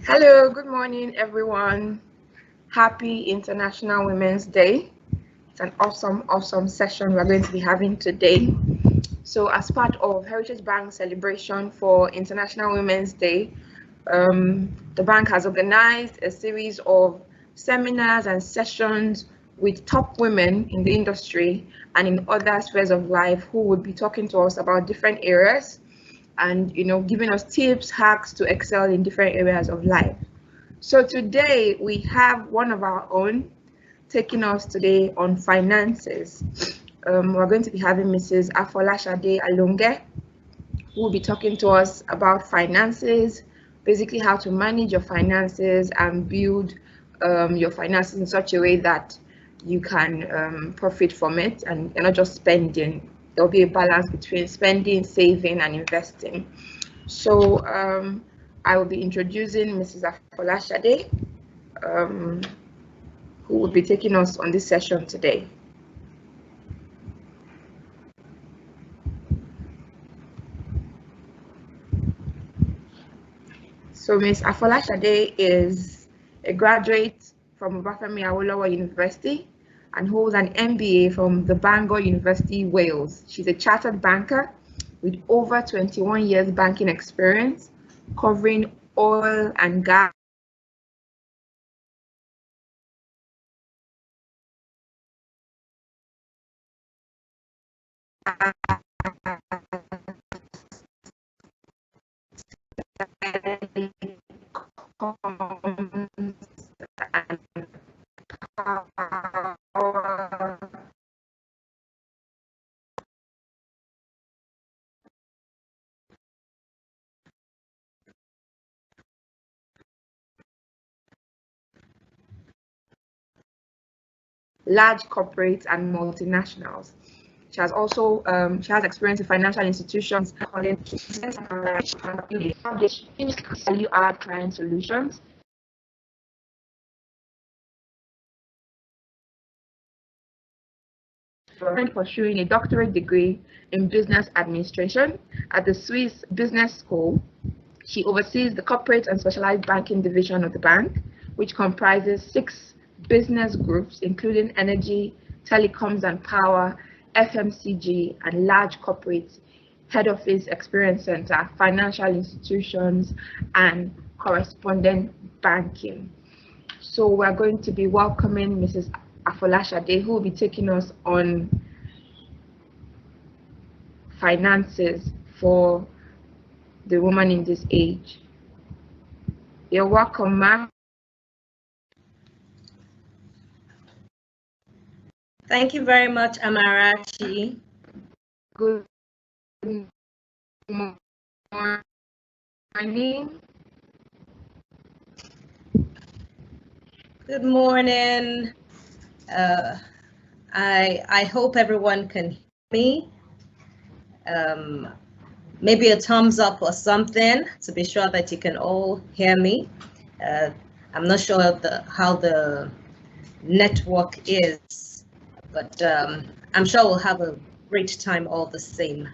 Hello, good morning, everyone. Happy International Women's Day. It's an awesome session we're going to be having today. So, as part of Heritage Bank's celebration for International Women's Day, the bank has organized a series of seminars and sessions with top women in the industry and in other spheres of life who would be talking to us about different areas and giving us tips, hacks to excel in different areas of life. So today we have one of our own taking us today on finances. We're going to be having Mrs. Afolasade Alonge, who will be talking to us about finances, basically how to manage your finances and build your finances in such a way that you can profit from it and you're not just spending. There'll be a balance between spending, saving, and investing. So I will be introducing Mrs. Afolasade, who will be taking us on this session today. So Ms. Afolasade is a graduate from Obafemi Awolowo University and holds an MBA from the Bangor University, Wales. She's a chartered banker with over 21 years banking experience, covering oil and gas, large corporates and multinationals. She has also she has experience in financial institutions, value add client solutions. Pursuing a doctorate degree in business administration at the Swiss Business School. She oversees the corporate and specialized banking division of the bank, which comprises 6 business groups, including energy, telecoms and power, FMCG, and large corporates, head office experience center, financial institutions, and correspondent banking. So we're going to be welcoming Mrs. Afolasade, who will be taking us on finances for the woman in this age. You're welcome, ma'am. Thank you very much, Amarachi. Good morning. Good morning. I hope everyone can hear me. Maybe a thumbs up or something to be sure that you can all hear me. I'm not sure how the network is, but I'm sure we'll have a great time all the same.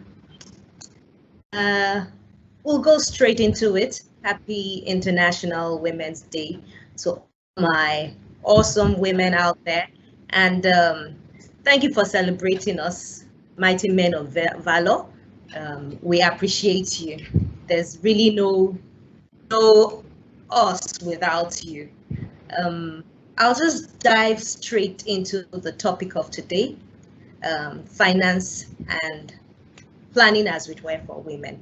We'll go straight into it. Happy International Women's Day to my awesome women out there. And thank you for celebrating us, mighty men of valor. We appreciate you. There's really no us without you. I'll just dive straight into the topic of today, finance and planning as it were for women.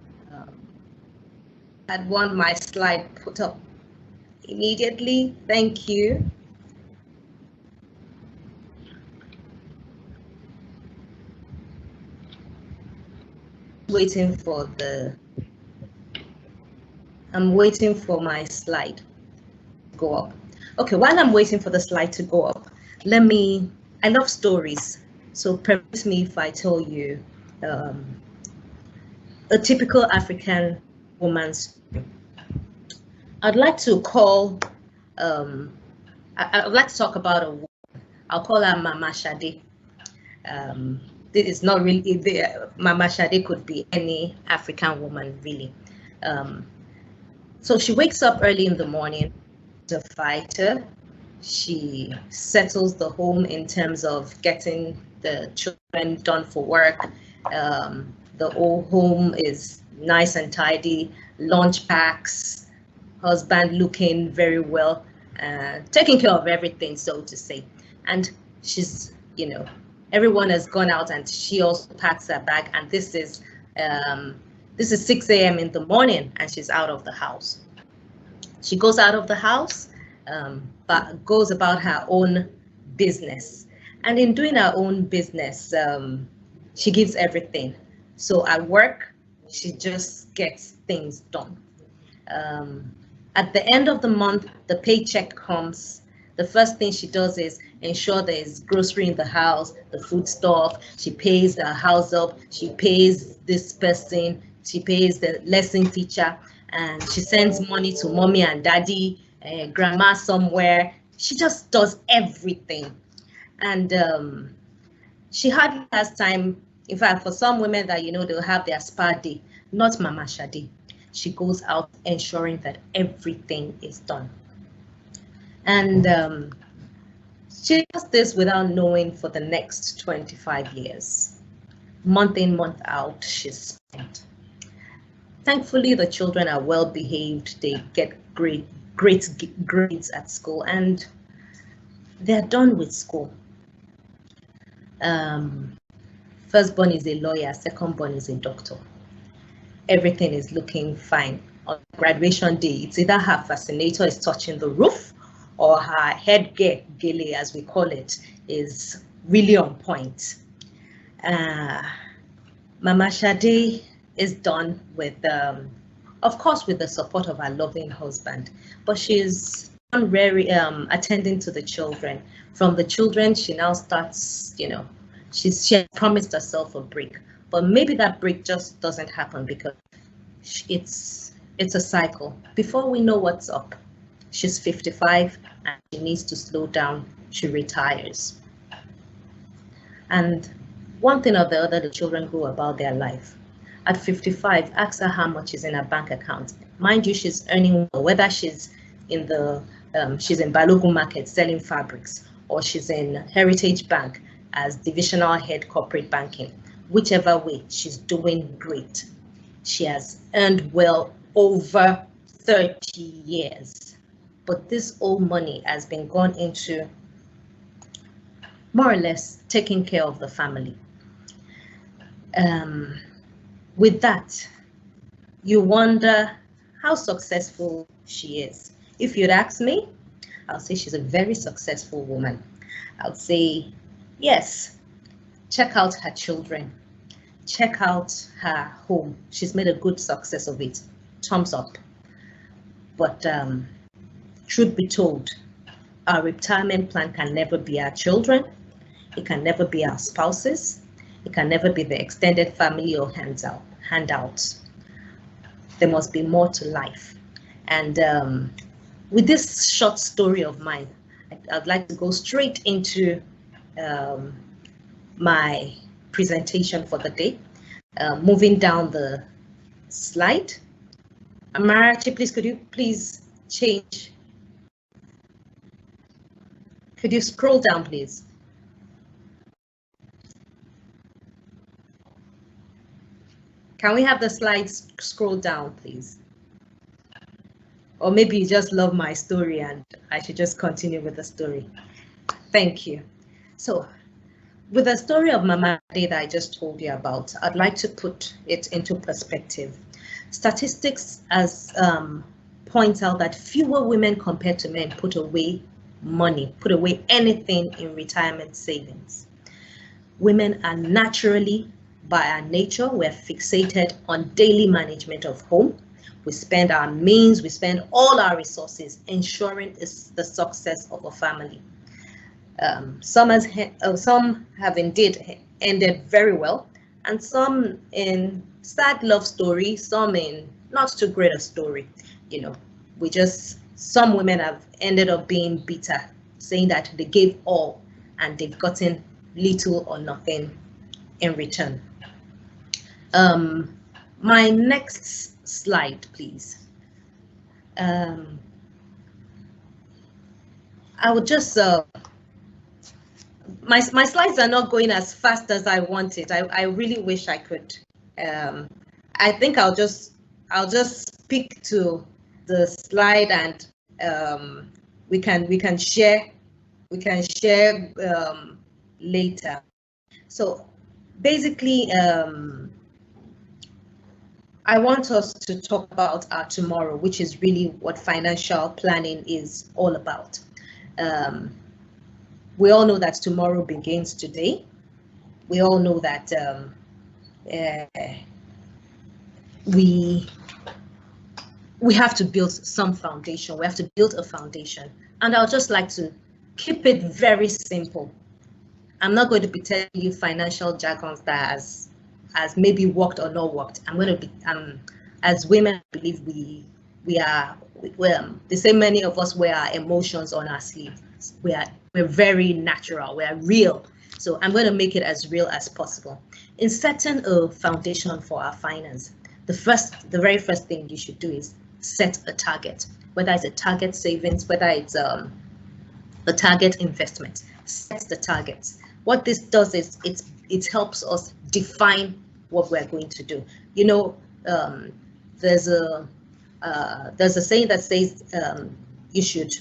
I'd want my slide put up immediately. Thank you. I'm waiting for my slide to go up. Okay, while I'm waiting for the slide to go up, I love stories. So permit me if I tell you a typical African woman's story. I'd like to talk about a woman. I'll call her Mama Shade. This is not really, Mama Shade could be any African woman, really. So she wakes up early in the morning, a fighter. She settles the home in terms of getting the children done for work. The whole home is nice and tidy, lunch packs, husband looking very well, taking care of everything, so to say. And she's, everyone has gone out and she also packs her bag. And this is 6 a.m. in the morning and she's out of the house. She goes out of the house, but goes about her own business. And in doing her own business, she gives everything. So at work, she just gets things done. At the end of the month, the paycheck comes. The first thing she does is ensure there is grocery in the house, the food stuff. She pays the house up. She pays this person. She pays the lesson teacher. And she sends money to mommy and daddy, grandma somewhere. She just does everything. And she hardly has time. In fact, for some women that, they'll have their spa day, not Mama Shadi. She goes out ensuring that everything is done. And she does this without knowing for the next 25 years. Month in, month out, she's spent. Thankfully, the children are well behaved. They get great grades at school and they're done with school. Firstborn is a lawyer, secondborn is a doctor. Everything is looking fine. On graduation day, it's either her fascinator is touching the roof or her headgear, gele as we call it, is really on point. Mama Shade is done with, of course, with the support of her loving husband, but she's very attending to the children. From the children, she now starts, she has promised herself a break, but maybe that break just doesn't happen because it's a cycle. Before we know what's up, she's 55 and she needs to slow down. She retires. And one thing or the other, the children go about their life. At 55, ask her how much is in her bank account. Mind you, she's earning well, whether she's in Balogun Market selling fabrics or she's in Heritage Bank as Divisional Head Corporate Banking. Whichever way, she's doing great. She has earned well over 30 years. But this old money has been gone into more or less taking care of the family. With that, you wonder how successful she is. If you'd ask me, I'll say she's a very successful woman. I'll say, yes, check out her children. Check out her home. She's made a good success of it. Thumbs up. But truth be told, our retirement plan can never be our children. It can never be our spouses. It can never be the extended family or handouts. There must be more to life. And with this short story of mine, I'd like to go straight into my presentation for the day. Moving down the slide. Amarachi, please, could you please change? Could you scroll down, please? Can we have the slides scroll down, please? Or maybe you just love my story and I should just continue with the story. Thank you. So, with the story of Mama Day that I just told you about, I'd like to put it into perspective. Statistics point out that fewer women compared to men put away money, put away anything in retirement savings. Women are naturally, by our nature, we're fixated on daily management of home. We spend our means, we spend all our resources ensuring the success of a family. Some have indeed ended very well, and some in sad love story, some in not too great a story. Some women have ended up being bitter, saying that they gave all and they've gotten little or nothing in return. My next slide, please. I would just my slides are not going as fast as I wanted. I really wish I could. I think I'll just speak to the slide, and we can share later. So basically, I want us to talk about our tomorrow, which is really what financial planning is all about. We all know that tomorrow begins today. We all know that we have to build some foundation. We have to build a foundation. And I'll just like to keep it very simple. I'm not going to be telling you financial jargons that has maybe worked or not worked. I'm going to be, as women, I believe they say many of us wear our emotions on our sleeve. We're very natural, we're real. So I'm going to make it as real as possible. In setting a foundation for our finance, the very first thing you should do is set a target, whether it's a target savings, whether it's a target investment. Set the targets. What this does is it helps us define what we're going to do. You know, there's a saying that says you should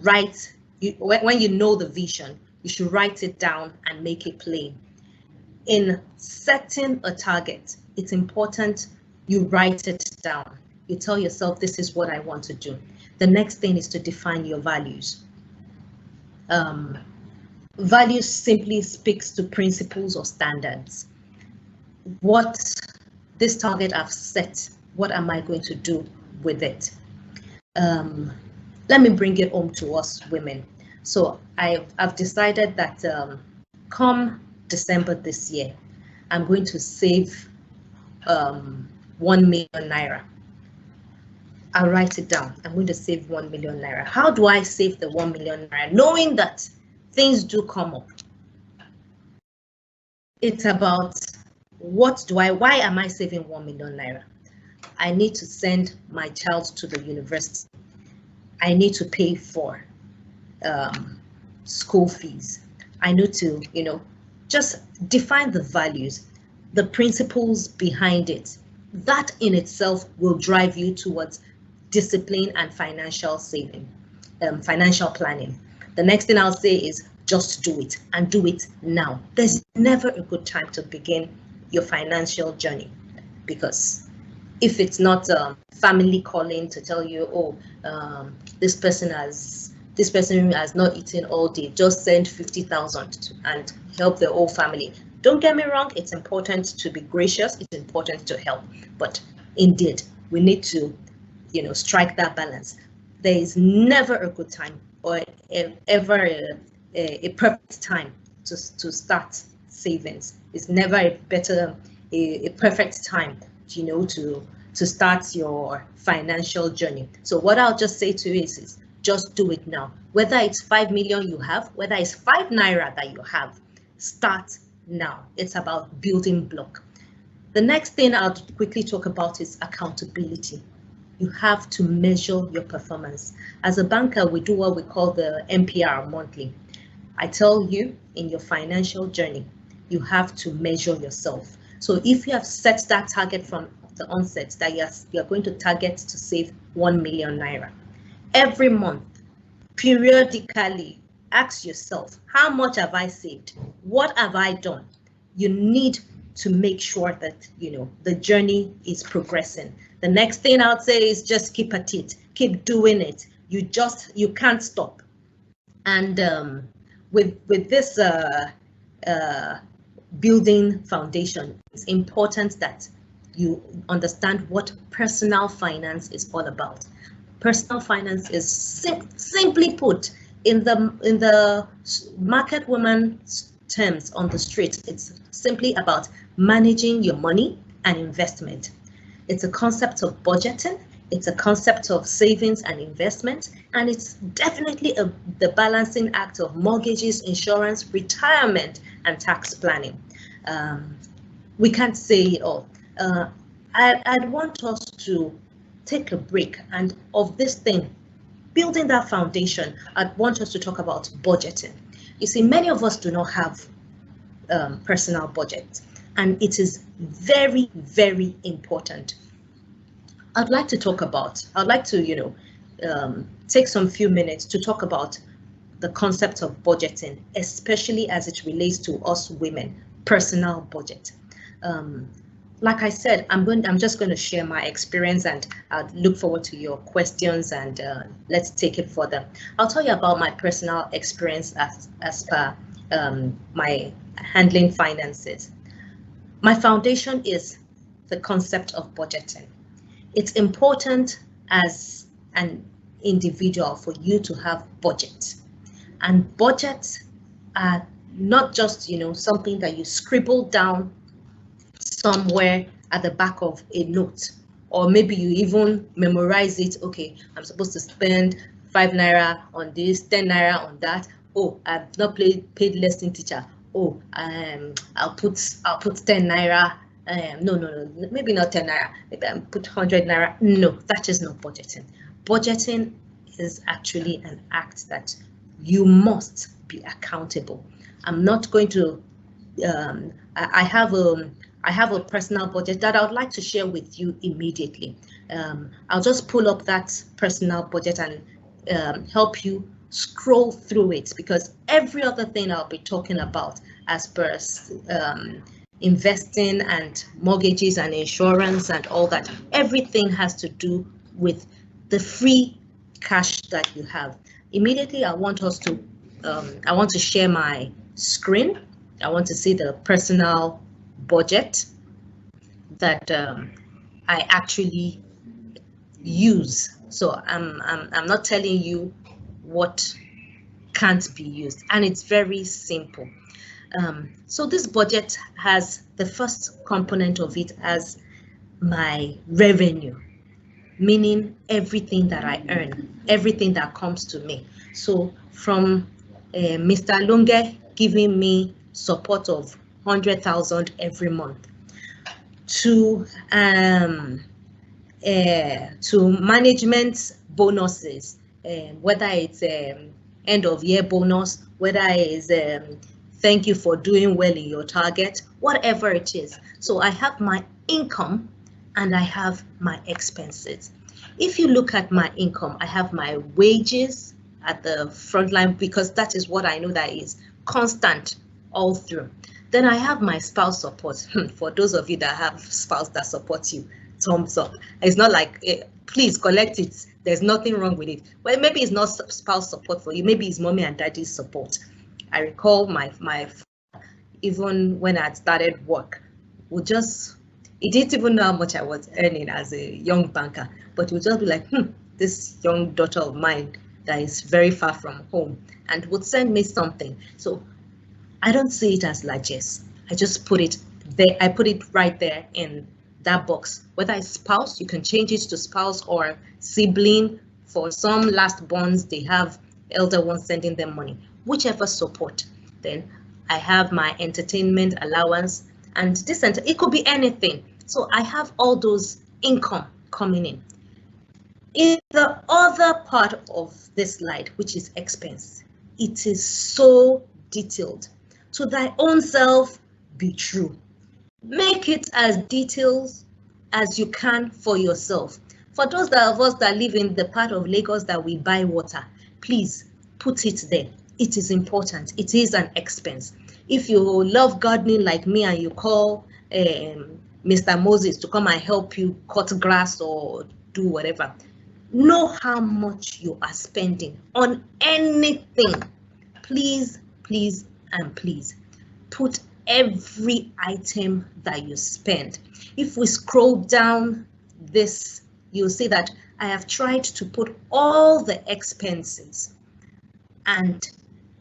write. When you know the vision, you should write it down and make it plain. In setting a target, it's important you write it down. You tell yourself, this is what I want to do. The next thing is to define your values. Values simply speaks to principles or standards. What this target I've set, what am I going to do with it? Let me bring it home to us women. So I've decided that come December this year, I'm going to save 1 million naira. I'll write it down. I'm going to save 1 million naira. How do I save the 1 million naira? Knowing that things do come up. It's about why am I saving 1 million naira? I need to send my child to the university. I need to pay for school fees. I need to, just define the values, the principles behind it. That in itself will drive you towards discipline and financial saving, financial planning. The next thing I'll say is just do it, and do it now. There's never a good time to begin your financial journey, because if it's not family calling to tell you, oh, this person has not eaten all day, just send 50,000 and help the whole family. Don't get me wrong, it's important to be gracious, it's important to help, but indeed we need to strike that balance. There is never a good time or ever a perfect time to start savings. It's never a perfect time to start your financial journey. So what I'll just say to you is just do it now. Whether it's 5 million you have, whether it's 5 naira that you have, start now. It's about building block. The next thing I'll quickly talk about is accountability. You have to measure your performance. As a banker, we do what we call the MPR monthly. I tell you, in your financial journey, you have to measure yourself. So if you have set that target from the onset that you're going to target to save 1 million naira, every month, periodically, ask yourself, how much have I saved? What have I done? You need to make sure that the journey is progressing. The next thing I'll say is just keep at it, keep doing it. You can't stop. And with this building foundation, it's important that you understand what personal finance is all about. Personal finance is simply put, in the market woman's terms on the street, it's simply about managing your money and investment. It's a concept of budgeting, it's a concept of savings and investment, and it's definitely the balancing act of mortgages, insurance, retirement, and tax planning. We can't say it all. I'd want us to take a break, and of this thing, building that foundation, I want us to talk about budgeting. You see, many of us do not have personal budget, and it is very, very important. I'd like to, take some few minutes to talk about the concept of budgeting, especially as it relates to us women, personal budget. Like I said, I'm just going to share my experience, and I'd look forward to your questions, and let's take it further. I'll tell you about my personal experience as per my handling finances. My foundation is the concept of budgeting. It's important as an individual for you to have budget, and budgets are not just something that you scribble down somewhere at the back of a note, or maybe you even memorize it. Okay, I'm supposed to spend 5 naira on this, 10 naira on that. Oh, I've not paid lesson teacher. Oh, I'll put 10 naira. No, maybe not 10 naira. Maybe I'll put 100 naira. No, that is not budgeting. Budgeting is actually an act that you must be accountable. I'm not going to. I have a personal budget that I would like to share with you immediately. I'll just pull up that personal budget and help you scroll through it, because every other thing I'll be talking about as per investing and mortgages and insurance and all that, everything has to do with the free cash that you have. Immediately, I want to share my screen. I want to see the personal budget that I actually use. So I'm not telling you what can't be used, and it's very simple. So this budget has the first component of it as my revenue, meaning everything that I earn, everything that comes to me. So from Mr. Alonge giving me support of 100,000 every month, to management bonuses, whether it's end of year bonus, whether it's thank you for doing well in your target, whatever it is. So I have my income and I have my expenses. If you look at my income, I have my wages at the front line, because that is what I know that is constant all through. Then I have my spouse support. For those of you that have spouse that supports you, thumbs up. It's not like, please collect it. There's nothing wrong with it. Well, maybe it's not spouse support for you. Maybe it's mommy and daddy's support. I recall my even when I started work, he didn't even know how much I was earning as a young banker, but he would just be like, this young daughter of mine that is very far from home, and would send me something. So I don't see it as largesse. I just put it there. I put it right there in that box. Whether it's spouse, you can change it to spouse or sibling. For some last bonds, they have elder ones sending them money, whichever support. Then I have my entertainment allowance, and this, it could be anything. So I have all those income coming in. In the other part of this slide, which is expense, it is so detailed. To thy own self be true. Make it as detailed as you can for yourself. For those of us that live in the part of Lagos that we buy water, please put it there. It is important. It is an expense. If you love gardening like me and you call Mr. Moses to come and help you cut grass or do whatever, know how much you are spending on anything. Please, please, and please put every item that you spend. If we scroll down this, you'll see that I have tried to put all the expenses, and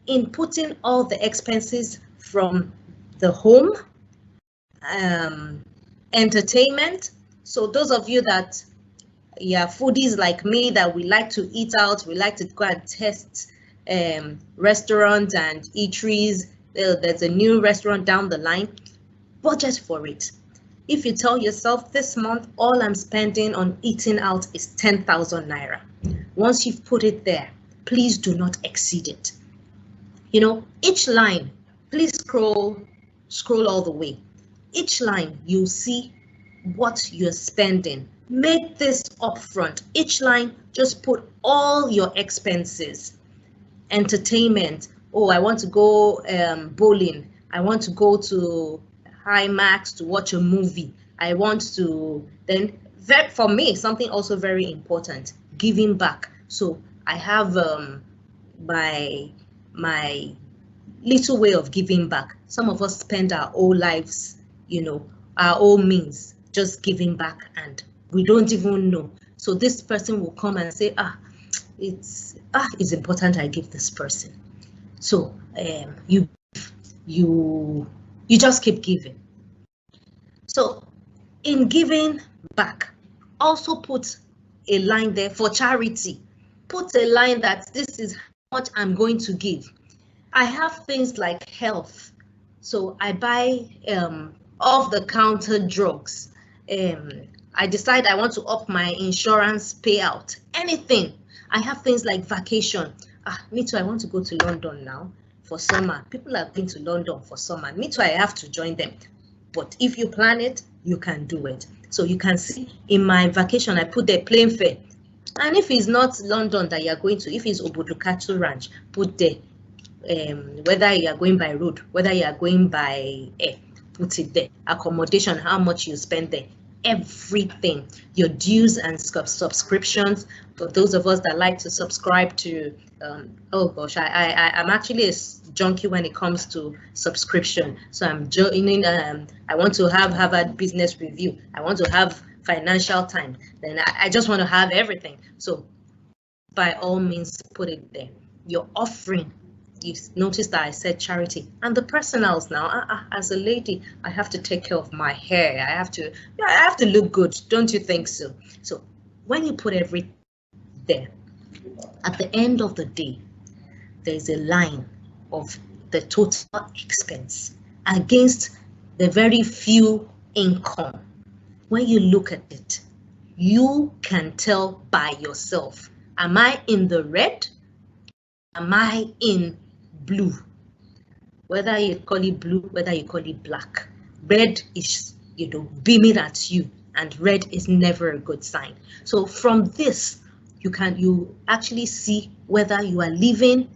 in putting all the expenses from the home, entertainment. So those of you that foodies like me, that we like to eat out, we like to go and test restaurants and eateries. There's a new restaurant down the line. Budget for it. If you tell yourself this month, all I'm spending on eating out is 10,000 naira. Once you've put it there, please do not exceed it. You know, each line, please scroll all the way. Each line, you'll see what you're spending. Make this upfront. Each line, just put all your expenses. Entertainment. Oh, I want to go bowling. I want to go to IMAX to watch a movie. I want to, then that for me, something also very important, giving back. So I have my little way of giving back. Some of us spend our whole lives, you know, our own means, just giving back, and we don't even know. So this person will come and say, it's important I give this person. So you just keep giving. So in giving back, also put a line there for charity. Put a line that this is how much I'm going to give. I have things like health. So I buy off-the-counter drugs. I decide I want to up my insurance payout. Anything. I have things like vacation. Me too, I want to go to London now for summer. People are going to London for summer. Me too, I have to join them. But if you plan it, you can do it. So you can see in my vacation, I put the plane fare. And if it's not London that you're going to, if it's Obodukatu Ranch, put there. Whether you are going by road, whether you are going by air, put it there. Accommodation, how much you spend there. Everything, your dues and subscriptions. For those of us that like to subscribe to, oh gosh, I'm actually a junkie when it comes to subscription. So I'm joining, I want to have Harvard Business Review. I want to have Financial Times. Then I just want to have everything. So by all means, put it there. Your offering. You notice that I said charity, and the personals now. As a lady, I have to take care of my hair. I have to look good. Don't you think so? So when you put everything there, at the end of the day, there's a line of the total expense against the very few income. When you look at it, you can tell by yourself, am I in the red? Am I in blue? Whether you call it blue, whether you call it black, red is, beaming at you, and red is never a good sign. So from this, you actually see whether you are living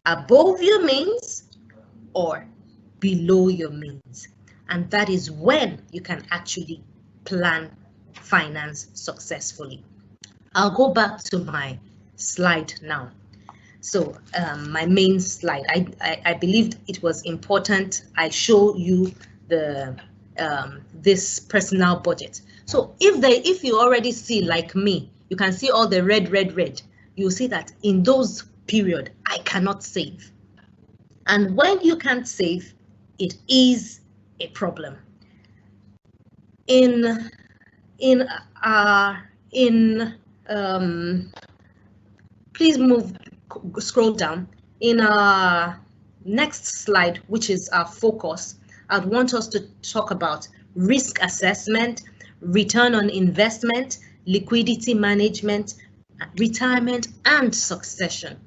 above your means or below your means. And that is when you can actually plan finance successfully. I'll go back to my slide now. So my main slide, I believed it was important I show you the this personal budget. So if you already see, like me, you can see all the red, you'll see that in those period I cannot save. And when you can't save, it is a problem. Please scroll down. In our next slide, which is our focus, I'd want us to talk about risk assessment, return on investment, liquidity management, retirement, and succession.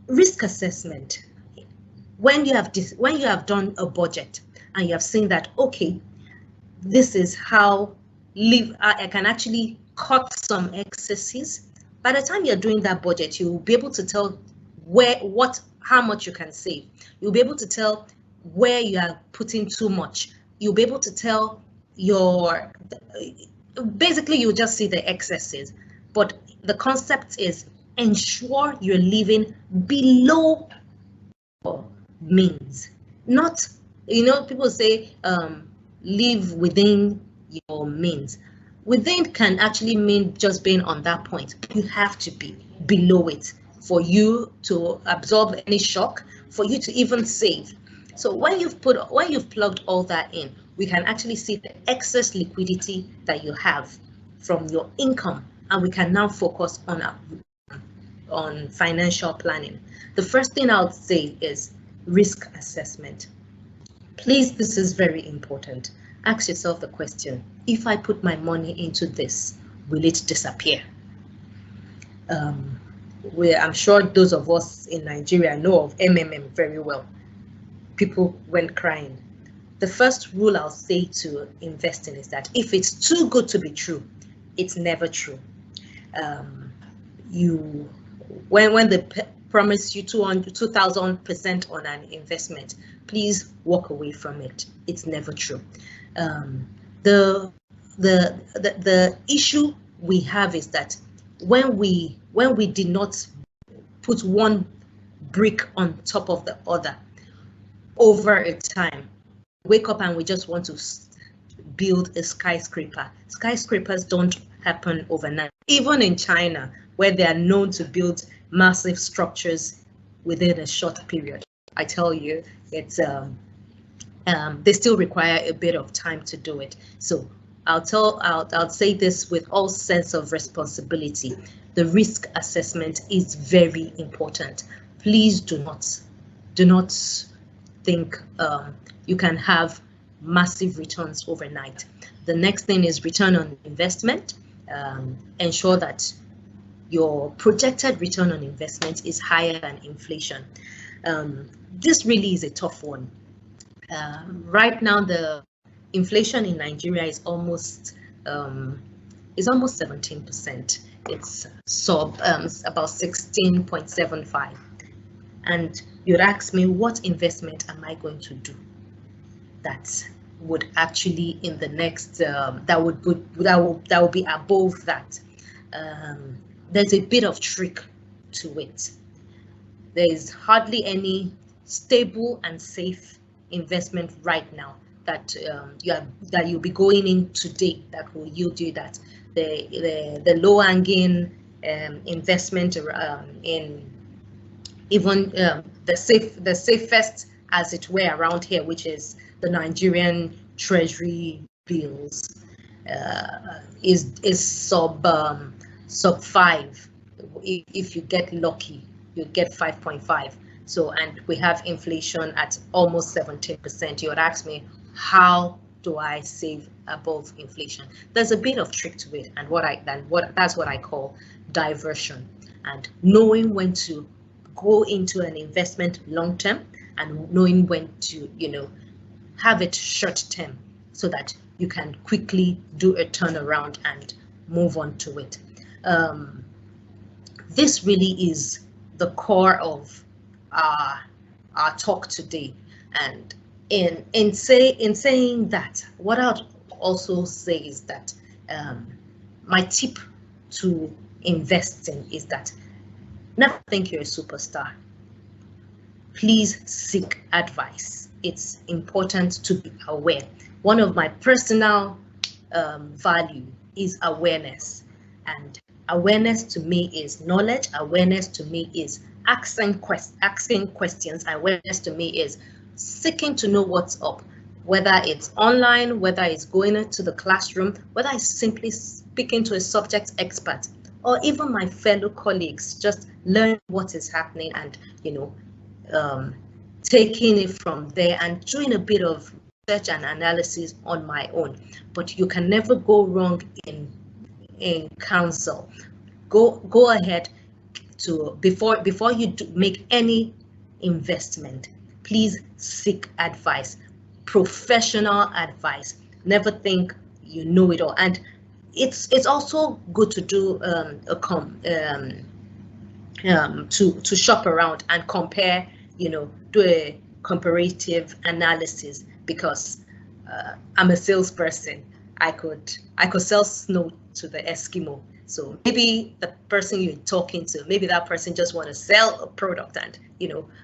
Risk assessment. When you have done a budget and you have seen that, okay, this is how I can actually cut some excesses. By the time you're doing that budget, you'll be able to tell how much you can save. You'll be able to tell where you are putting too much. You'll be able to tell basically you'll just see the excesses. But the concept is ensure you're living below your means. Not, people say live within your means. Within can actually mean just being on that point. You have to be below it for you to absorb any shock, for you to even save. So when you've plugged all that in, we can actually see the excess liquidity that you have from your income, and we can now focus on financial planning. The first thing I would say is risk assessment. Please, this is very important. Ask yourself the question, if I put my money into this, will it disappear? I'm sure those of us in Nigeria know of MMM very well. People went crying. The first rule I'll say to investing is that if it's too good to be true, it's never true. When they promise you 2,000% on an investment, please walk away from it. It's never true. The issue we have is that when we did not put one brick on top of the other over a time, wake up and we just want to build a skyscraper. Skyscrapers don't happen overnight. Even in China, where they are known to build massive structures within a short period, I tell you, it's they still require a bit of time to do it. So I'll say this with all sense of responsibility. The risk assessment is very important. Please do not think you can have massive returns overnight. The next thing is return on investment. Ensure that your projected return on investment is higher than inflation. This really is a tough one. Right now, the inflation in Nigeria is almost 17%. It's about 16.75. And you'd ask me, what investment am I going to do that would actually in the next that will be above that? There's a bit of trick to it. There is hardly any stable and safe investment right now that you'll be going in today that will yield you that. The low-hanging investment in even the safest, as it were, around here, which is the Nigerian Treasury bills, is sub 5. If you get lucky, you get 5.5. So, and we have inflation at almost 17%. You would ask me, how do I save above inflation? There's a bit of trick to it, and that's what I call diversion, and knowing when to go into an investment long term and knowing when to, have it short term so that you can quickly do a turnaround and move on to it. This really is the core of our talk today. And in saying that, what I'd also say is that my tip to investing is that never think you're a superstar. Please seek advice. It's important to be aware. One of my personal value is awareness, and awareness to me is knowledge. Awareness to me is asking questions. Awareness to me is seeking to know what's up, whether it's online, whether it's going into the classroom, whether it's simply speaking to a subject expert, or even my fellow colleagues, just learn what is happening and, taking it from there and doing a bit of research and analysis on my own. But you can never go wrong in counsel. Go ahead to before you make any investment, please seek advice, professional advice. Never think you know it all. And it's also good to do to shop around and compare, do a comparative analysis, because I'm a salesperson. I could sell snow to the Eskimo. So maybe the person you're talking to, maybe that person just want to sell a product and,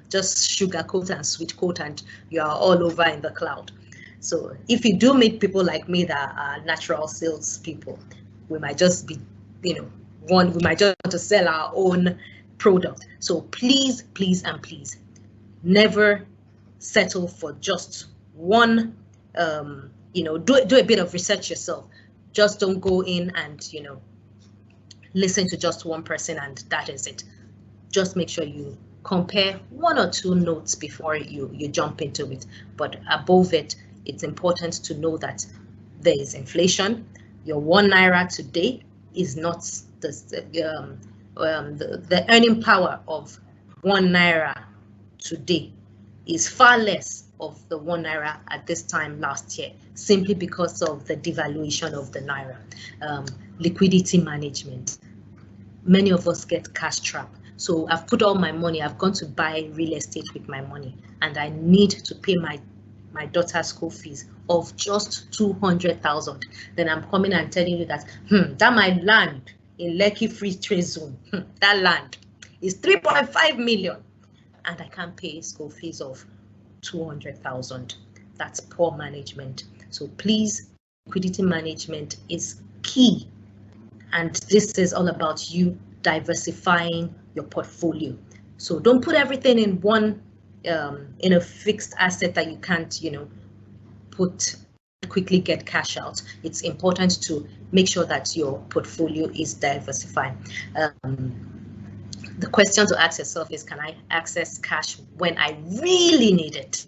just sugarcoat and sweetcoat and you are all over in the cloud. So if you do meet people like me that are natural salespeople, we might just be, we might just want to sell our own product. So please, please, and please, never settle for just one, do a bit of research yourself. Just don't go in and, listen to just one person and that is it. Just make sure you compare 1 or 2 notes before you jump into it. But above it, it's important to know that there is inflation. Your 1 naira today is not the earning power of 1 naira today is far less of the 1 naira at this time last year, simply because of the devaluation of the naira. Liquidity management. Many of us get cash trap. So I've put all my money, I've gone to buy real estate with my money, and I need to pay my daughter's school fees of just 200,000. Then I'm coming and telling you that that my land in Lekki Free Trade Zone, that land is 3.5 million, and I can't pay school fees of 200,000. That's poor management. So please, liquidity management is key. And this is all about you diversifying your portfolio. So don't put everything in one, in a fixed asset that you can't, quickly get cash out. It's important to make sure that your portfolio is diversified. The question to ask yourself is, can I access cash when I really need it?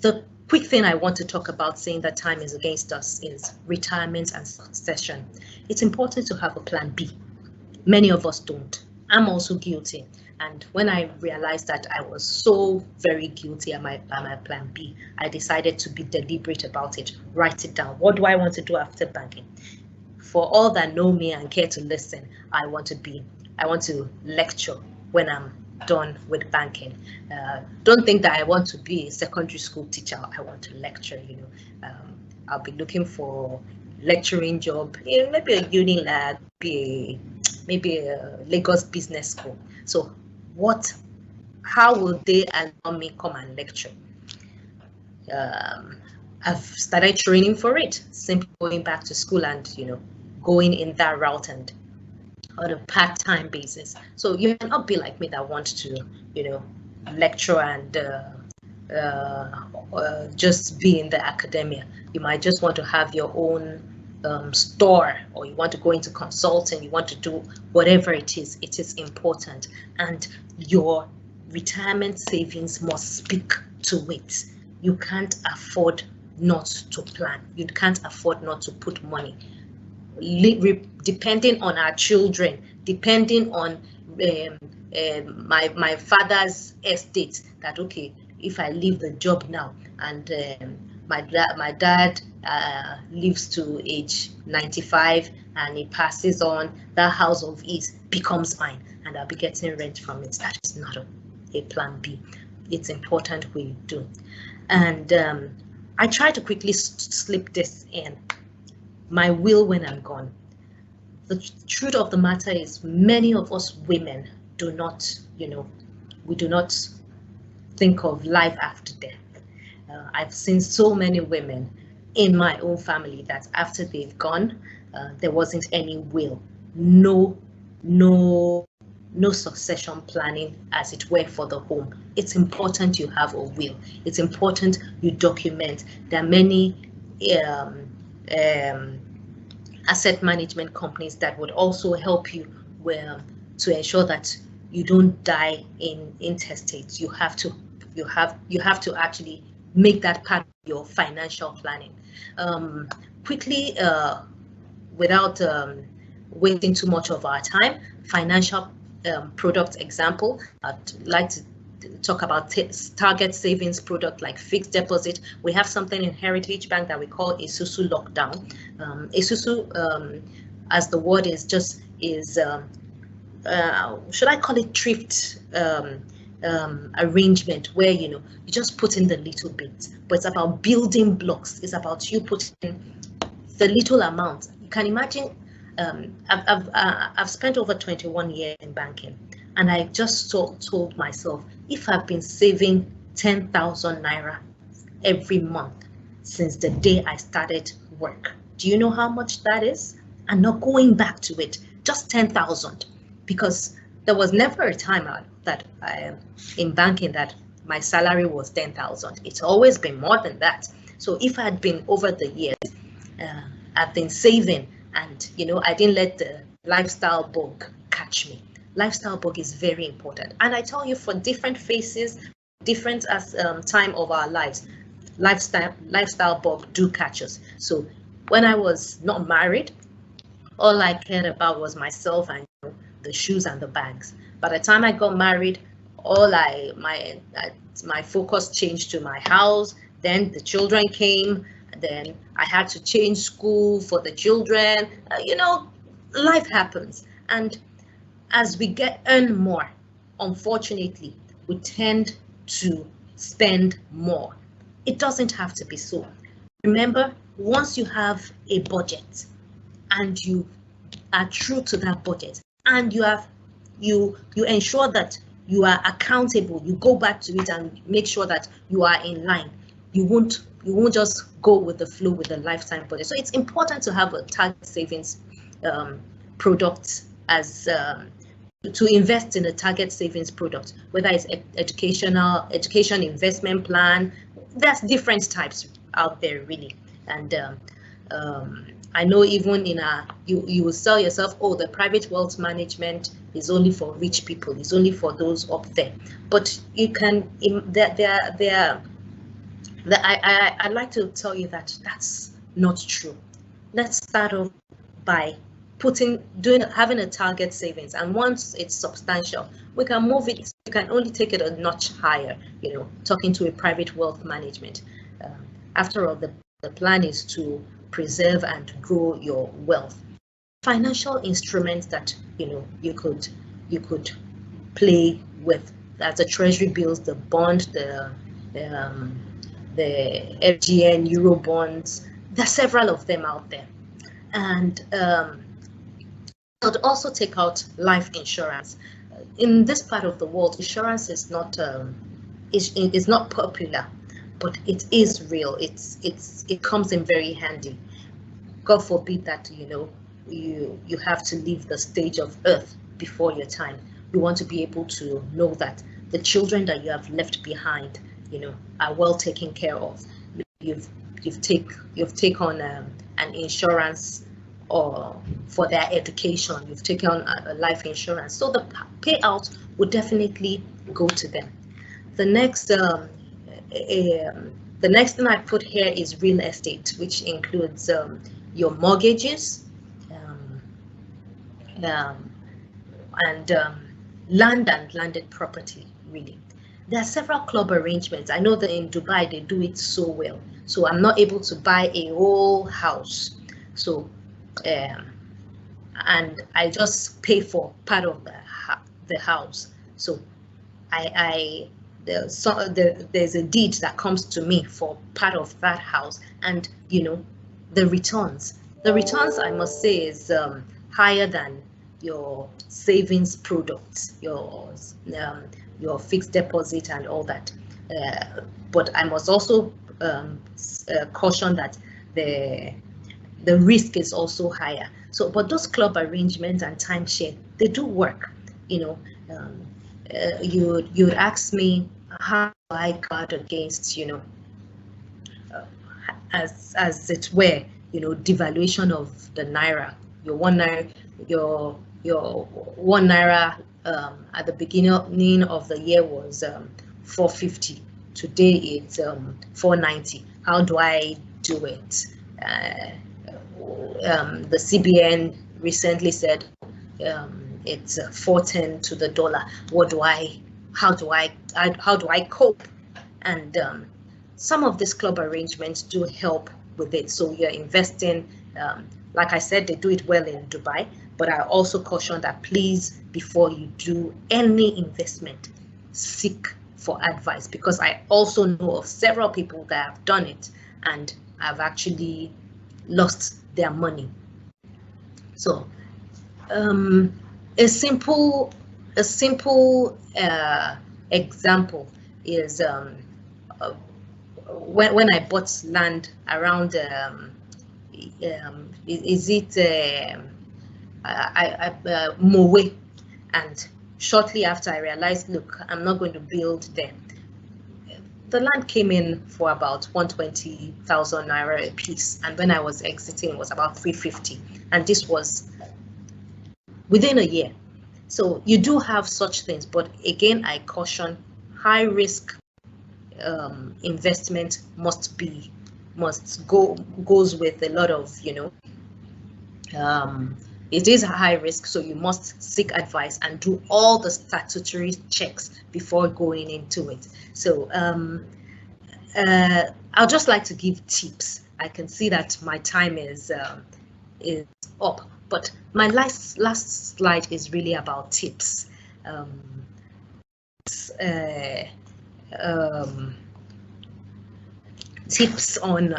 The quick thing I want to talk about, saying that time is against us, is retirement and succession. It's important to have a plan B. Many of us don't. I'm also guilty. And when I realized that I was so very guilty at my plan B, I decided to be deliberate about it, write it down. What do I want to do after banking? For all that know me and care to listen, I want to lecture when I'm done with banking. Don't think that I want to be a secondary school teacher. I want to lecture, I'll be looking for lecturing job, maybe a uni lab, maybe a Lagos business school. So how will they allow me come and lecture? I've started training for it, simply going back to school and, going in that route and on a part-time basis. So you might not be like me that want to, lecture and just be in the academia. You might just want to have your own store, or you want to go into consulting, you want to do whatever it is. It is important, and your retirement savings must speak to it. You can't afford not to plan. You can't afford not to put money. Depending on our children, depending on my father's estate, that okay, if I leave the job now and my dad lives to age 95 and he passes on, that house of ease becomes mine and I'll be getting rent from it. That is not a plan B. It's important we do. And I try to quickly slip this in. My will when I'm gone. The truth of the matter is, many of us women do not, we do not think of life after death. I've seen so many women in my own family that after they've gone, there wasn't any will, no succession planning, as it were, for the home. It's important you have a will. It's important you document. There are many asset management companies that would also help you to ensure that you don't die in intestate. You have to actually make that part of your financial planning. Quickly, without wasting too much of our time, financial product example, I'd like to talk about target savings product like fixed deposit. We have something in Heritage Bank that we call Isusu Lockdown. Isusu, as the word is, should I call it thrift arrangement, where you just put in the little bit, but it's about building blocks. It's about you putting the little amount. You can imagine. I've spent over 21 years in banking, and I just told myself, if I've been saving 10,000 naira every month since the day I started work, do you know how much that is? And not going back to it, just 10,000, because there was never a time that in banking that my salary was 10,000. It's always been more than that. So if I had been over the years, I've been saving, and I didn't let the lifestyle bug catch me. lifestyle book is very important. And I tell you, for different phases, different as time of our lives, lifestyle book do catch us. So when I was not married, all I cared about was myself and the shoes and the bags. By the time I got married, my focus changed to my house. Then the children came. Then I had to change school for the children. Life happens, and as we earn more, unfortunately, we tend to spend more. It doesn't have to be so. Remember, once you have a budget and you are true to that budget, and you ensure that you are accountable, you go back to it and make sure that you are in line. You won't just go with the flow with the lifetime budget. So it's important to have a target savings product as to invest in a target savings product, whether it's education investment plan. There's different types out there, really. And I know even in you will sell yourself, oh, the private wealth management is only for rich people, it's only for those up there. But you can, I'd like to tell you that that's not true. Let's start off by having a target savings, and once it's substantial, we can move it. You can only take it a notch higher, talking to a private wealth management. After all, the plan is to preserve and grow your wealth. Financial instruments that you could play with, that's the treasury bills, the bond, the FGN, Euro bonds. There are several of them out there. And I'd also take out life insurance. In this part of the world, insurance is not popular, but it is real. It comes in very handy. God forbid that you have to leave the stage of earth before your time. You want to be able to know that the children that you have left behind, are well taken care of. You've taken an insurance or for their education. You've taken on a life insurance, so the payout would definitely go to them. The next thing I put here is real estate, which includes your mortgages and land and landed property. Really, there are several club arrangements. I know that in Dubai they do it so well. So I'm not able to buy a whole house. So and I just pay for part of the house. So there's a deed that comes to me for part of that house, and the returns I must say is higher than your savings products, your fixed deposit and all that. But I must also caution that the risk is also higher. So, but those club arrangements and timeshare, they do work. You'd ask me, how do I guard against, as it were, devaluation of the naira. Your 1 naira at the beginning of the year was 450. Today it's 490. How do I do it? The CBN recently said it's 410 to the dollar. How do I cope? And some of these club arrangements do help with it. So you're investing, like I said, they do it well in Dubai, but I also caution that please, before you do any investment, seek for advice, because I also know of several people that have done it and have actually lost their money. So a simple example is when I bought land around Mowe, and shortly after I realized, look, I'm not going to build there. The land came in for about 120,000 naira a piece, and when I was exiting, it was about 350, and this was within a year. So you do have such things, but again, I caution, high risk investment goes with a lot of, it is high risk, so you must seek advice and do all the statutory checks before going into it. So I'll just like to give tips. I can see that my time is up, but my last slide is really about tips. Tips on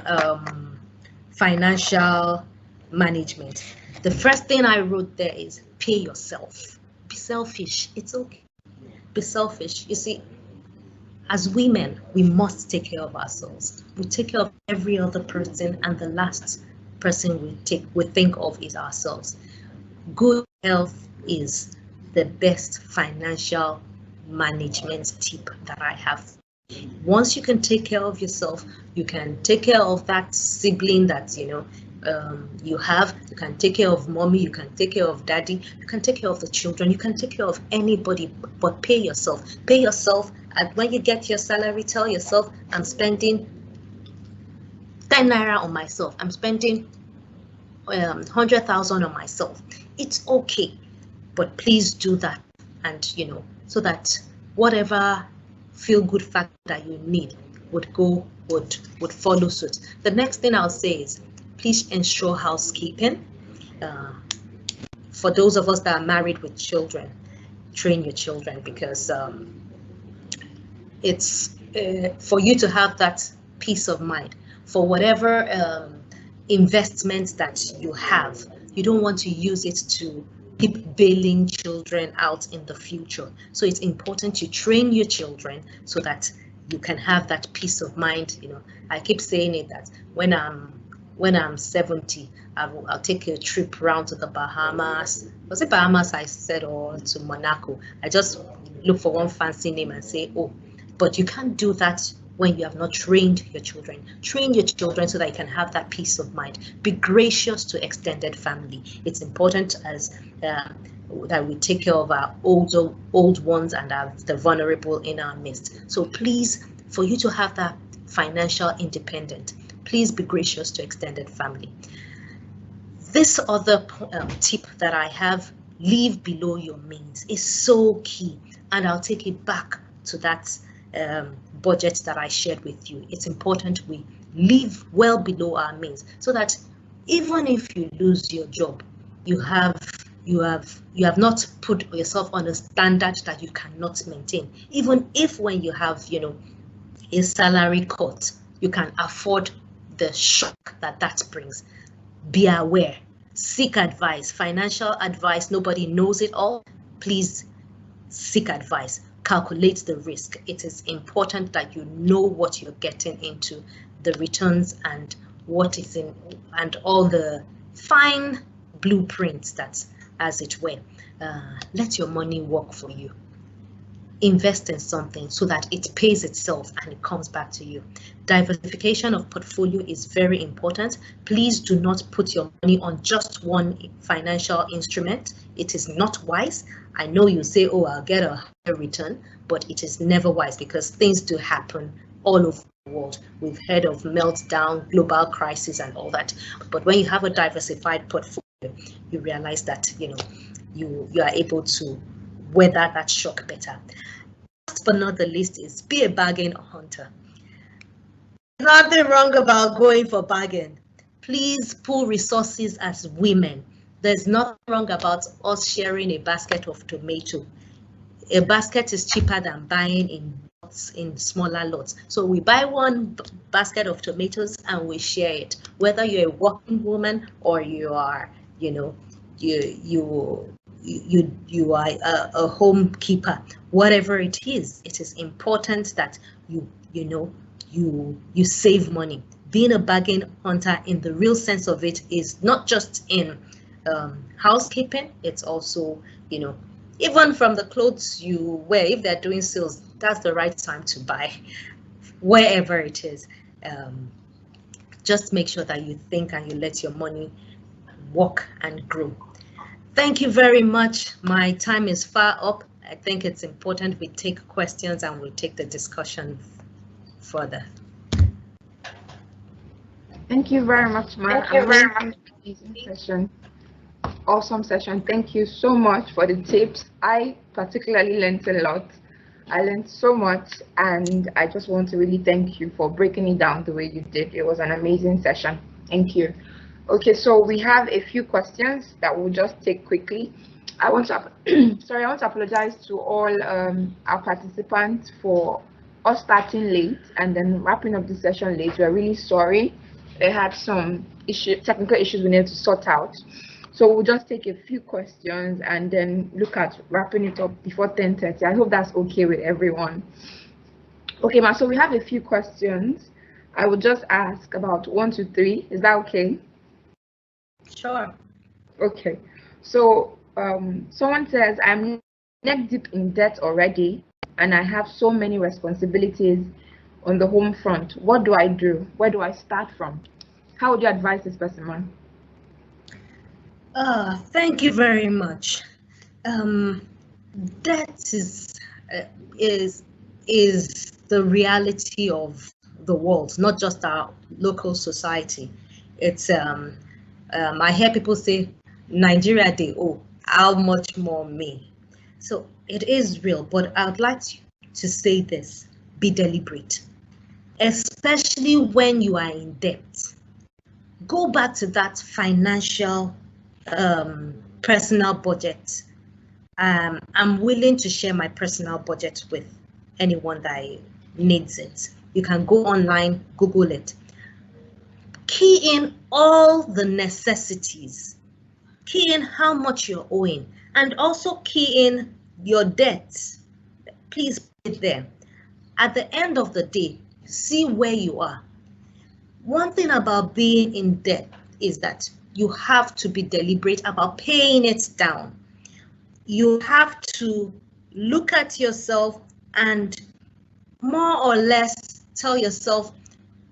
financial management. The first thing I wrote there is pay yourself. Be selfish. It's okay. Be selfish. You see, as women, we must take care of ourselves. We take care of every other person, and the last person we think of is ourselves. Good health is the best financial management tip that I have. Once you can take care of yourself, you can take care of that sibling that you have. You can take care of mommy, you can take care of daddy, you can take care of the children, you can take care of anybody, but pay yourself. Pay yourself, and when you get your salary, tell yourself, I'm spending 10 naira on myself, I'm spending 100,000 on myself. It's okay, but please do that, and so that whatever feel good factor that you need would follow suit. The next thing I'll say is, please ensure housekeeping. For those of us that are married with children, train your children, because it's for you to have that peace of mind for whatever investment that you have. You don't want to use it to keep bailing children out in the future. So it's important you train your children so that you can have that peace of mind. I keep saying it, that when I'm 70, I'll take a trip around to the Bahamas. Was it Bahamas I said, or to Monaco? I just look for one fancy name and say, oh, but you can't do that when you have not trained your children. Train your children so that you can have that peace of mind. Be gracious to extended family. It's important as that we take care of our old ones and the vulnerable in our midst. So please, for you to have that financial independence, please be gracious to extended family. This other tip that I have, live below your means, is so key, and I'll take it back to that budget that I shared with you. It's important we live well below our means, so that even if you lose your job, you have not put yourself on a standard that you cannot maintain. Even if when you have a salary cut, you can afford the shock that brings. Be aware, seek advice, financial advice. Nobody knows it all. Please seek advice. Calculate the risk. It is important that you know what you're getting into, the returns and what is in, and all the fine blueprints that, as it were. Let your money work for you. Invest in something so that it pays itself and it comes back to you. Diversification of portfolio is very important. Please do not put your money on just one financial instrument. It is not wise. I know you say, oh, I'll get a higher return, but it is never wise, because things do happen all over the world. We've heard of meltdown, global crisis, and all that. But when you have a diversified portfolio, you realize that you are able to weather that shock better. Last but not the least is be a bargain hunter. Nothing wrong about going for bargain. Please pool resources as women. There's nothing wrong about us sharing a basket of tomato. A basket is cheaper than buying in smaller lots. So we buy one basket of tomatoes and we share it. Whether you're a working woman or you are, you are a home keeper, whatever it is important that you save money. Being a bargain hunter in the real sense of it is not just in housekeeping, it's also, even from the clothes you wear, if they're doing sales, that's the right time to buy, wherever it is. Just make sure that you think and you let your money work and grow. Thank you very much. My time is far up. I think it's important we take questions and we take the discussion further. Thank you very much, Ma. Thank you very much. Amazing session. Awesome session. Thank you so much for the tips. I particularly learned a lot. I learned so much, and I just want to really thank you for breaking it down the way you did. It was an amazing session. Thank you. Okay, so we have a few questions that we'll just take quickly. I want to sorry, I want to apologize to all our participants for us starting late and then wrapping up the session late. We're really sorry. They had some technical issues we needed to sort out. So we'll just take a few questions and then look at wrapping it up before 10:30. I hope that's okay with everyone. Okay, Ma, so we have a few questions. I will just ask about 1 to 3. Is that okay? Sure. Okay. So someone says, I'm neck deep in debt already, and I have so many responsibilities on the home front. What do I do? Where do I start from? How would you advise this person, ma'am? Thank you very much. Debt is the reality of the world, not just our local society. It's I hear people say, Nigeria they owe, how much more me? So it is real, but I would like to say this: be deliberate, especially when you are in debt. Go back to that financial personal budget. I'm willing to share my personal budget with anyone that needs it. You can go online, Google it. Key in all the necessities. Key in how much you're owing, and also key in your debts. Please put it there. At the end of the day, see where you are. One thing about being in debt is that you have to be deliberate about paying it down. You have to look at yourself and more or less tell yourself,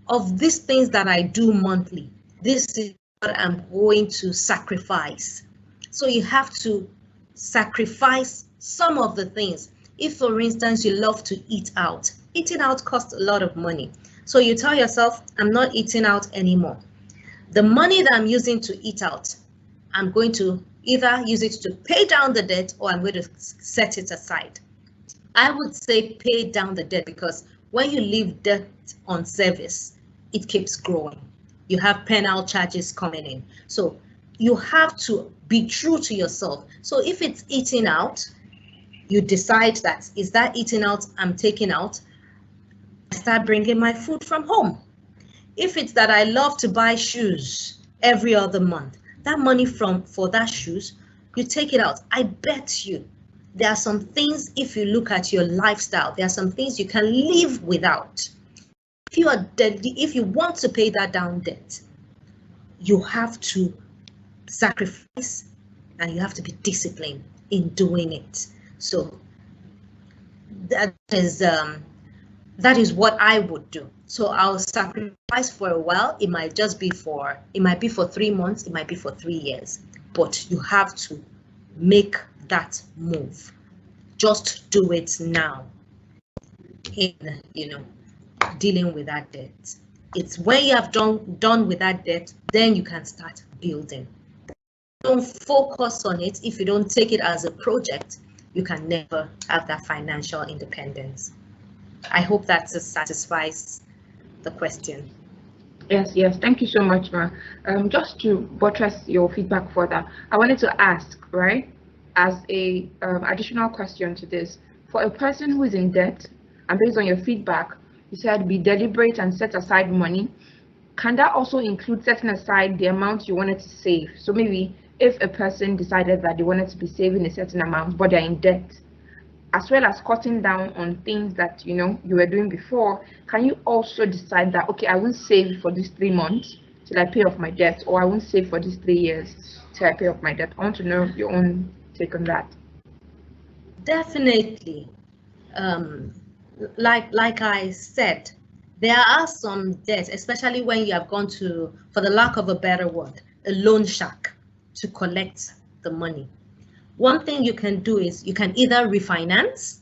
of these things that I do monthly, this is what I'm going to sacrifice. So you have to sacrifice some of the things. If, for instance, you love to eat out, eating out costs a lot of money. So you tell yourself, I'm not eating out anymore. The money that I'm using to eat out, I'm going to either use it to pay down the debt or I'm going to set it aside. I would say pay down the debt, because when you leave debt on service, it keeps growing. You have penal charges coming in. So you have to be true to yourself. So if it's eating out, you decide that, is that eating out I'm taking out? I start bringing my food from home. If it's that I love to buy shoes every other month, that money for that shoes, you take it out. I bet you there are some things, if you look at your lifestyle, there are some things you can live without. If you want to pay that down debt, you have to sacrifice and you have to be disciplined in doing it. So that is what I would do. So I'll sacrifice for a while. It might be for 3 months, it might be for 3 years, but you have to make that move. Just do it now in, dealing with that debt. It's when you have done with that debt, then you can start building. Don't focus on it. If you don't take it as a project, you can never have that financial independence. I hope that satisfies the question. Yes, thank you so much, Ma. Just to buttress your feedback further, I wanted to ask, right, as a additional question to this, for a person who is in debt, and based on your feedback, you said be deliberate and set aside money. Can that also include setting aside the amount you wanted to save? So maybe if a person decided that they wanted to be saving a certain amount, but they're in debt, as well as cutting down on things that you were doing before, can you also decide that, okay, I won't save for these 3 months till I pay off my debt, or I won't save for these 3 years till I pay off my debt? I want to know your own take on that. Definitely. Like I said, there are some debts, especially when you have gone to, for the lack of a better word, a loan shark to collect the money. One thing you can do is you can either refinance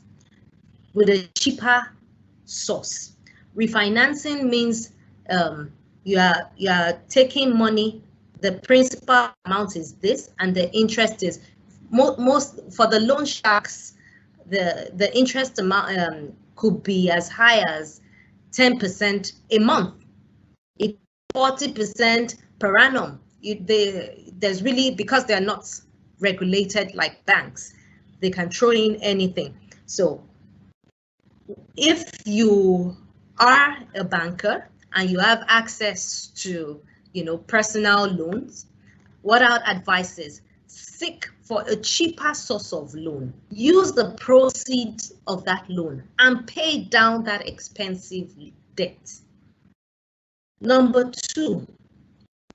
with a cheaper source. Refinancing means you are taking money, the principal amount is this and the interest is most for the loan sharks, the interest amount could be as high as 10% a month, 40% per annum. There's really, because they're not regulated like banks, they can throw in anything. So if you are a banker and you have access to, personal loans, what I would advise is seek for a cheaper source of loan. Use the proceeds of that loan and pay down that expensive debt. Number two,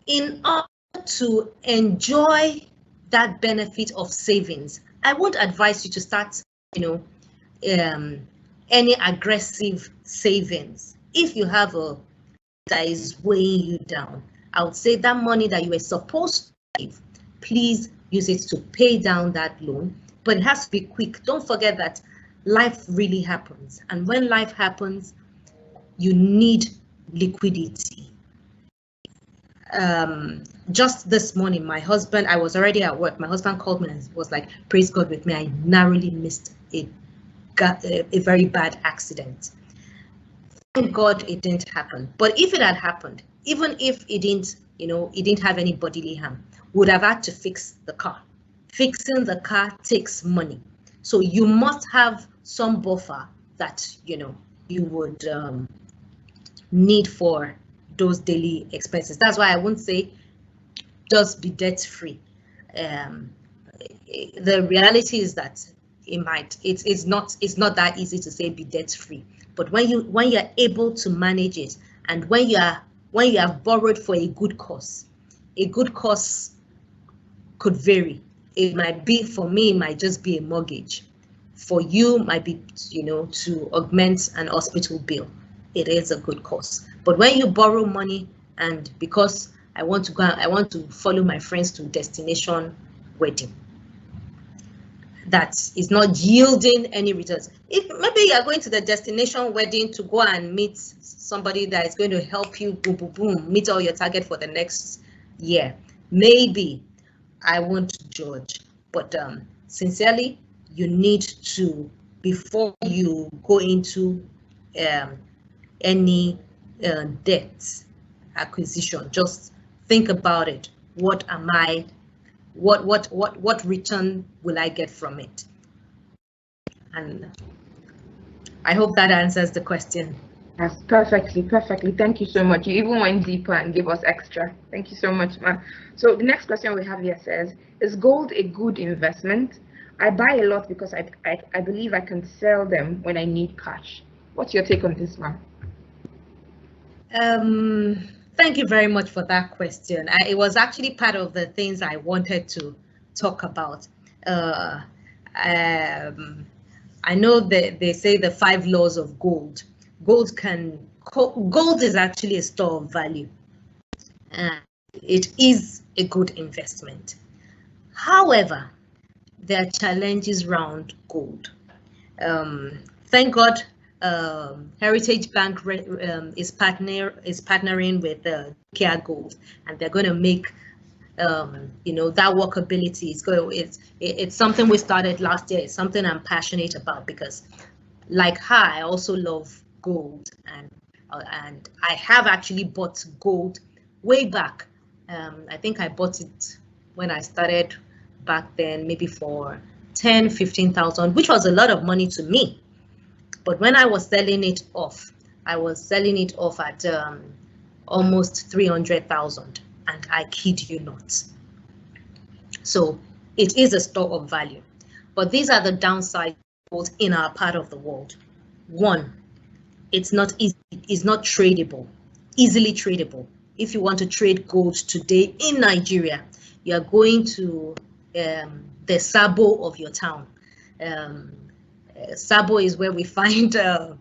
in order to enjoy that benefit of savings, I won't advise you to start, any aggressive savings. If you have a that is weighing you down, I would say that money that you were supposed to save, please use it to pay down that loan, but it has to be quick. Don't forget that life really happens, and when life happens, you need liquidity. Just this morning, my husband, I was already at work, my husband called me and was like, praise God with me, I narrowly missed a very bad accident. Thank God it didn't happen. But if it had happened, even if it didn't, it didn't have any bodily harm, would have had to fix the car. Fixing the car takes money. So you must have some buffer that, you would need for those daily expenses. That's why I wouldn't say just be debt free. The reality is that it's not that easy to say be debt free. But when you're able to manage it, and when you have borrowed for a good cause could vary. It might be, for me, it might just be a mortgage. For you, might be, to augment an hospital bill. It is a good cause. But when you borrow money, and because I want to follow my friends to destination wedding, that is not yielding any returns. If maybe you are going to the destination wedding to go and meet somebody that is going to help you meet all your target for the next year, maybe I won't judge. But sincerely, you need to, before you go into any debt acquisition, just think about it. What return will I get from it? And I hope that answers the question. Yes, perfectly. Thank you so much. You even went deeper and gave us extra. Thank you so much, ma. So the next question we have here says, is gold a good investment? I buy a lot because I believe I can sell them when I need cash. What's your take on this, ma? Thank you very much for that question. It was actually part of the things I wanted to talk about. I know that they say the 5 laws of gold. Gold is actually a store of value. It is a good investment. However, there are challenges around gold. Thank God, Heritage Bank is partnering with Care Gold, and they're going to make that workability. It's something we started last year. It's something I'm passionate about, because like her, I also love gold, and I have actually bought gold way back. I think I bought it when I started back then, maybe for 10,000-15,000, which was a lot of money to me. But when I was selling it off, I was selling it off at almost 300,000, and I kid you not. So it is a store of value. But these are the downsides in our part of the world. One, it's not easy, it's not tradable, easily tradable. If you want to trade gold today in Nigeria, you are going to the Sabo of your town. Sabo is where we find the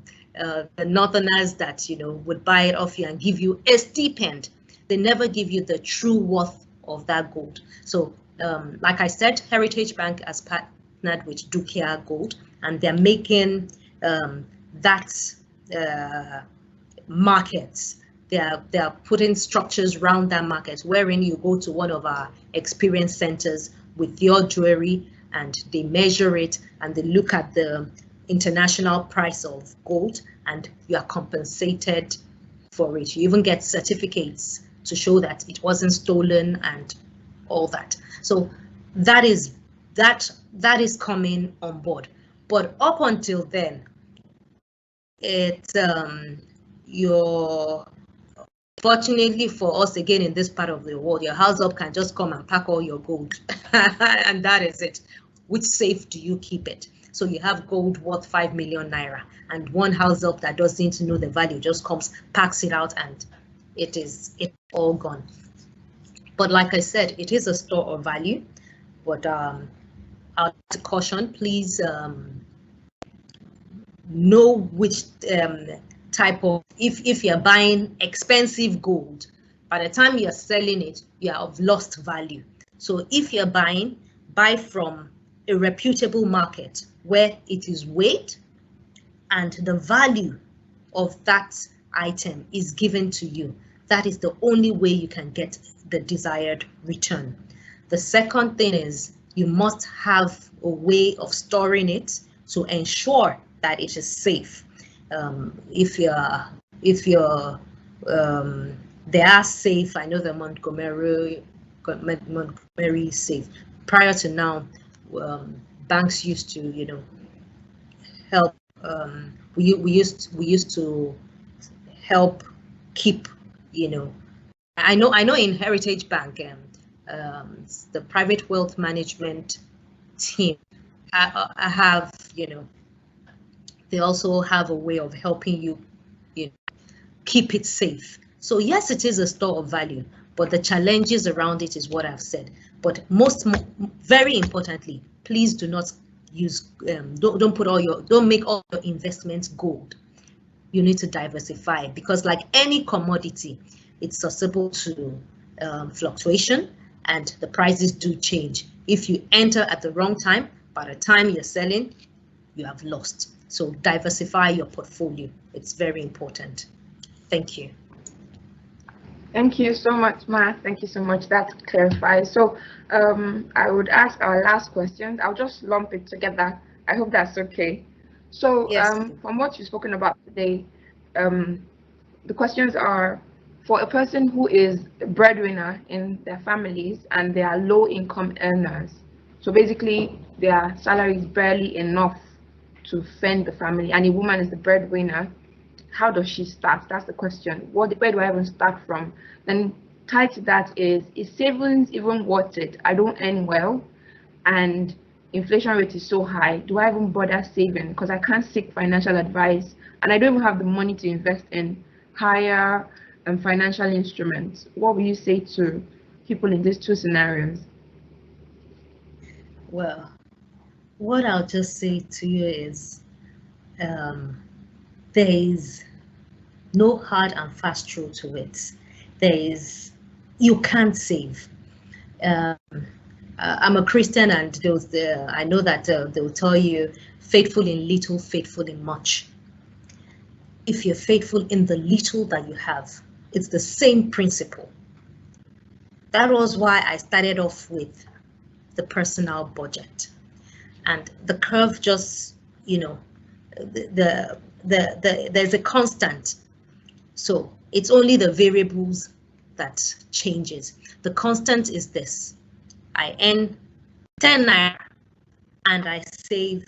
northerners that would buy it off you and give you a stipend. They never give you the true worth of that gold. So like I said, Heritage Bank has partnered with Dukia Gold, and they're making that market. They are putting structures around that market, wherein you go to one of our experience centers with your jewelry, and they measure it, and they look at the international price of gold, and you are compensated for it. You even get certificates to show that it wasn't stolen and all that. So that is coming on board. But up until then, fortunately for us, again, in this part of the world, your house up can just come and pack all your gold and that is it. Which safe do you keep it? So you have gold worth 5 million naira, and one house up that doesn't know the value just comes, packs it out, and it's all gone. But like I said, it is a store of value. But I'll like to caution, please know which type of, if you're buying expensive gold, by the time you're selling it, you have lost value. So if you're buying, buy from a reputable market where it is weighed and the value of that item is given to you. That is the only way you can get the desired return. The second thing is you must have a way of storing it to ensure that it is safe. If they are safe, I know the Montgomery is safe. Prior to now, banks used to, help. We used to help keep, I know in Heritage Bank, the private wealth management team have, they also have a way of helping you, keep it safe. So yes, it is a store of value, but the challenges around it is what I've said. But very importantly, please do not use, don't make all your investments gold. You need to diversify, because like any commodity, it's susceptible to fluctuation, and the prices do change. If you enter at the wrong time, by the time you're selling, you have lost. So diversify your portfolio. It's very important. Thank you. Thank you so much, Ma. Thank you so much. That clarifies. So I would ask our last question. I'll just lump it together. I hope that's okay. So yes. From what you've spoken about today, the questions are, for a person who is a breadwinner in their families and they are low income earners, so basically their salary is barely enough to fend the family, and a woman is the breadwinner, how does she start? That's the question. Where do I even start from? Then tied to that is savings even worth it? I don't earn well, and inflation rate is so high. Do I even bother saving? Because I can't seek financial advice, and I don't even have the money to invest in higher financial instruments. What will you say to people in these two scenarios? Well, what I'll just say to you is there is no hard and fast rule to it. You can't save. I'm a Christian, and I know that they'll tell you, faithful in little, faithful in much. If you're faithful in the little that you have, it's the same principle. That was why I started off with the personal budget, and the curve just, there's a constant. So it's only the variables that changes. The constant is this: I earn 10 naira and I save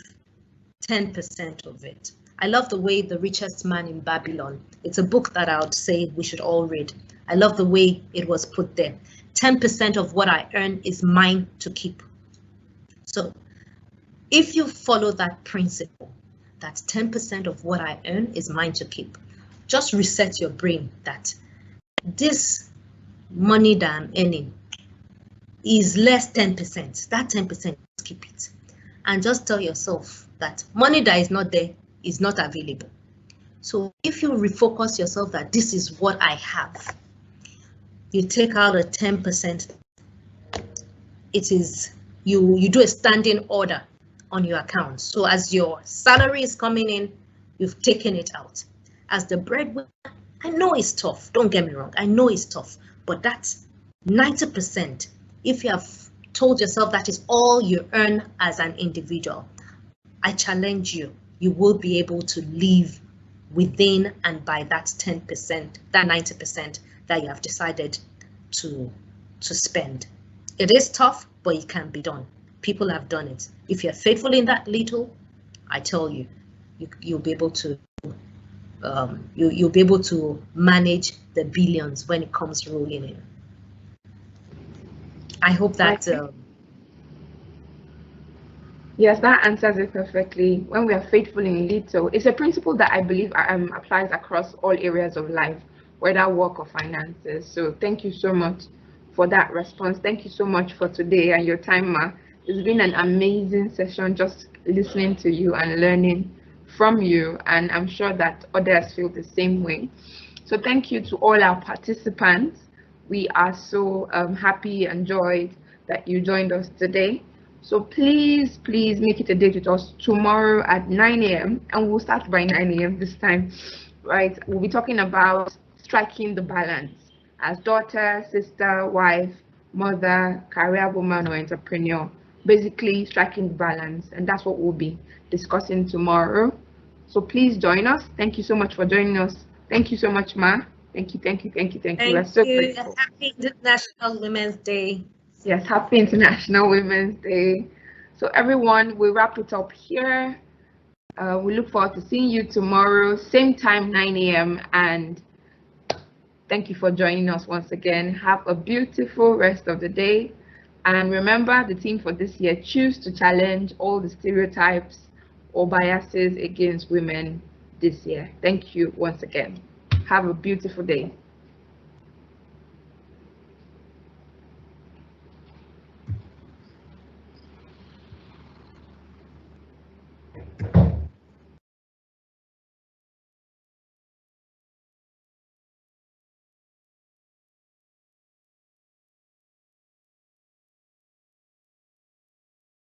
10% of it. I love the way The Richest Man in Babylon, it's a book that I would say we should all read. I love the way it was put there. 10% of what I earn is mine to keep. So if you follow that principle, that 10% of what I earn is mine to keep, just reset your brain that this money that I'm earning is less 10%. That 10%, keep it. And just tell yourself that money that is not there is not available. So if you refocus yourself that this is what I have, you take out a 10%, it is you do a standing order on your account. So as your salary is coming in, you've taken it out. As the breadwinner, I know it's tough. Don't get me wrong. I know it's tough, but that's 90%. If you have told yourself that is all you earn as an individual, I challenge you. You will be able to live within and by that 10%, that 90% that you have decided to spend. It is tough, but it can be done. People have done it. If you're faithful in that little, I tell you, you'll be able to you'll be able to manage the billions when it comes rolling in. I hope that. Yes, that answers it perfectly. When we are faithful in little, it's a principle that I believe applies across all areas of life, whether work or finances. So thank you so much for that response. Thank you so much for today and your time, Ma. It's been an amazing session just listening to you and learning from you, and I'm sure that others feel the same way. So thank you to all our participants. We are so happy and joyed that you joined us today. So please make it a date with us tomorrow at 9 a.m. and we'll start by 9 a.m. this time, right? We'll be talking about striking the balance as daughter, sister, wife, mother, career woman, or entrepreneur. Basically striking the balance, and that's what we'll be discussing tomorrow. So please join us. Thank you so much for joining us. Thank you so much, Ma. Thank you. We're so grateful. Happy International Women's Day. Yes, happy International Women's Day. So everyone, we wrap it up here. We look forward to seeing you tomorrow, same time, 9 a.m. And thank you for joining us once again. Have a beautiful rest of the day. And remember the theme for this year, choose to challenge all the stereotypes or biases against women this year. Thank you once again. Have a beautiful day.